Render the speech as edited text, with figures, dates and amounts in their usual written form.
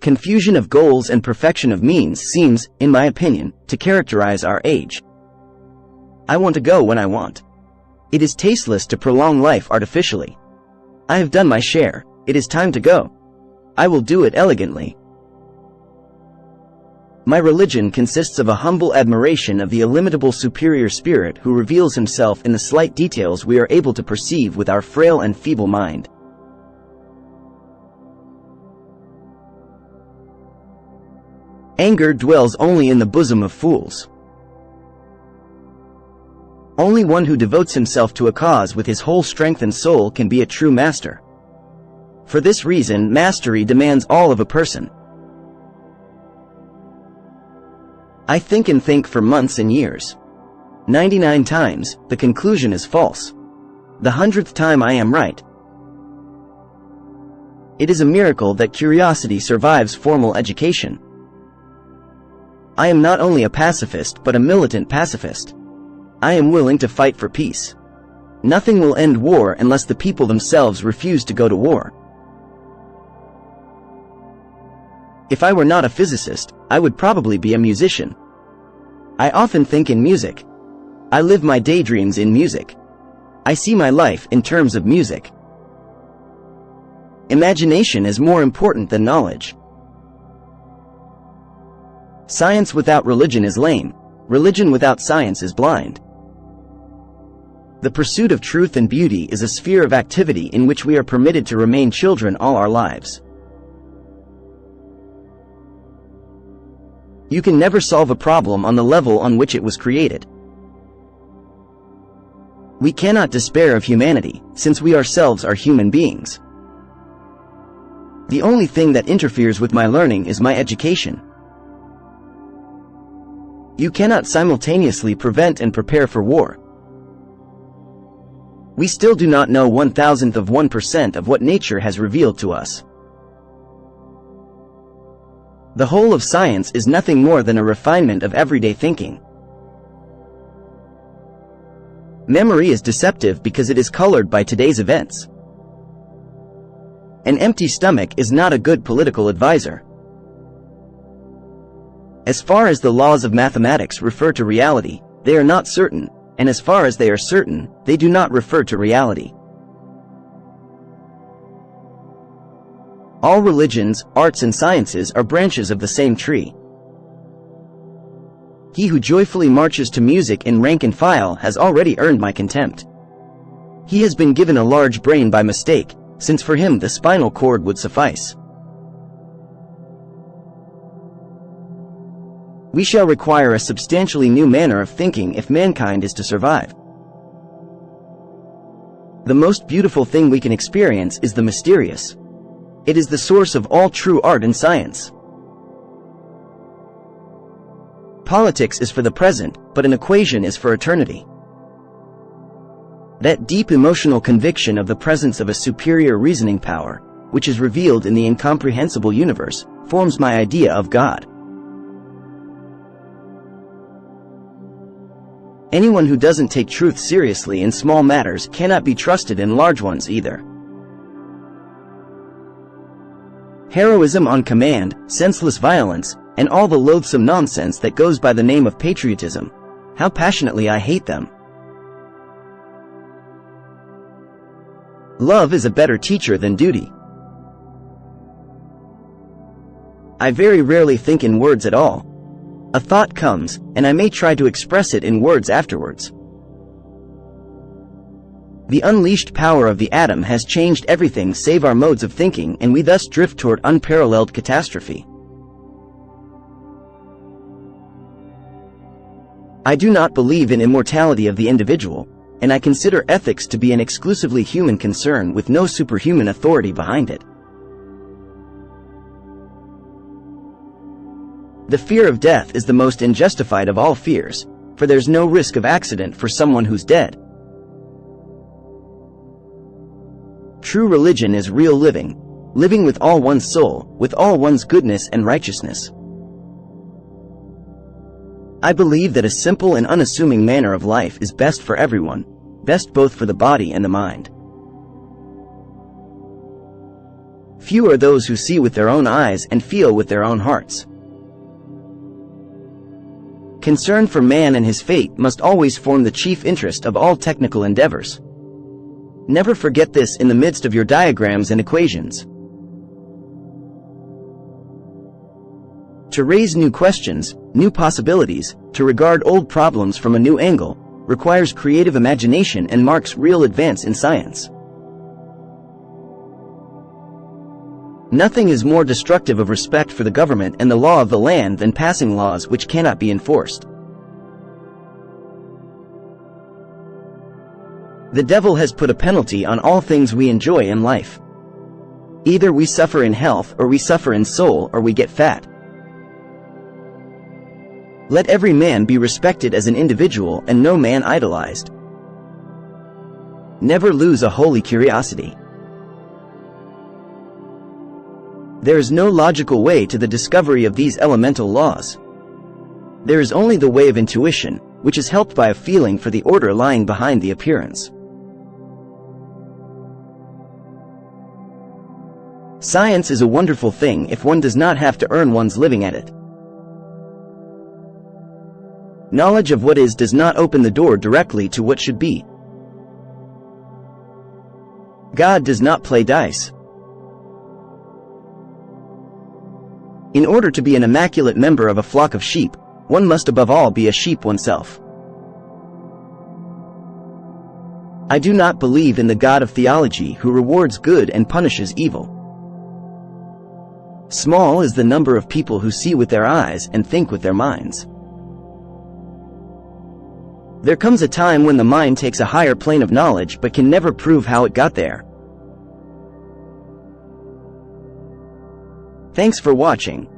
Confusion of goals and perfection of means seems, in my opinion, to characterize our age. I want to go when I want. It is tasteless to prolong life artificially. I have done my share. It is time to go. I will do it elegantly. My religion consists of a humble admiration of the illimitable superior spirit who reveals himself in the slight details we are able to perceive with our frail and feeble mind. Anger dwells only in the bosom of fools. Only one who devotes himself to a cause with his whole strength and soul can be a true master. For this reason, mastery demands all of a person. I think and think for months and years. 99 times, the conclusion is false. The 100th time I am right. It is a miracle that curiosity survives formal education. I am not only a pacifist but a militant pacifist. I am willing to fight for peace. Nothing will end war unless the people themselves refuse to go to war. If I were not a physicist, I would probably be a musician. I often think in music. I live my daydreams in music. I see my life in terms of music. Imagination is more important than knowledge. Science without religion is lame. Religion without science is blind. The pursuit of truth and beauty is a sphere of activity in which we are permitted to remain children all our lives. You can never solve a problem on the level on which it was created. We cannot despair of humanity, since we ourselves are human beings. The only thing that interferes with my learning is my education. You cannot simultaneously prevent and prepare for war. We still do not know 1,000% of what nature has revealed to us. The whole of science is nothing more than a refinement of everyday thinking. Memory is deceptive because it is colored by today's events. An empty stomach is not a good political advisor. As far as the laws of mathematics refer to reality, they are not certain, and as far as they are certain, they do not refer to reality. All religions, arts and sciences are branches of the same tree. He who joyfully marches to music in rank and file has already earned my contempt. He has been given a large brain by mistake, since for him the spinal cord would suffice. We shall require a substantially new manner of thinking if mankind is to survive. The most beautiful thing we can experience is the mysterious. It is the source of all true art and science. Politics is for the present, but an equation is for eternity. That deep emotional conviction of the presence of a superior reasoning power, which is revealed in the incomprehensible universe, forms my idea of God. Anyone who doesn't take truth seriously in small matters cannot be trusted in large ones either. Heroism on command, senseless violence, and all the loathsome nonsense that goes by the name of patriotism. How passionately I hate them. Love is a better teacher than duty. I very rarely think in words at all. A thought comes, and I may try to express it in words afterwards. The unleashed power of the atom has changed everything save our modes of thinking, and we thus drift toward unparalleled catastrophe. I do not believe in immortality of the individual, and I consider ethics to be an exclusively human concern with no superhuman authority behind it. The fear of death is the most unjustified of all fears, for there's no risk of accident for someone who's dead. True religion is real living, living with all one's soul, with all one's goodness and righteousness. I believe that a simple and unassuming manner of life is best for everyone, best both for the body and the mind. Few are those who see with their own eyes and feel with their own hearts. Concern for man and his fate must always form the chief interest of all technical endeavors. Never forget this in the midst of your diagrams and equations. To raise new questions, new possibilities, to regard old problems from a new angle, requires creative imagination and marks real advance in science. Nothing is more destructive of respect for the government and the law of the land than passing laws which cannot be enforced. The devil has put a penalty on all things we enjoy in life. Either we suffer in health, or we suffer in soul, or we get fat. Let every man be respected as an individual and no man idolized. Never lose a holy curiosity. There is no logical way to the discovery of these elemental laws. There is only the way of intuition, which is helped by a feeling for the order lying behind the appearance. Science is a wonderful thing if one does not have to earn one's living at it. Knowledge of what is does not open the door directly to what should be. God does not play dice. In order to be an immaculate member of a flock of sheep, one must above all be a sheep oneself. I do not believe in the God of theology who rewards good and punishes evil. Small is the number of people who see with their eyes and think with their minds. There comes a time when the mind takes a higher plane of knowledge but can never prove how it got there. Thanks for watching.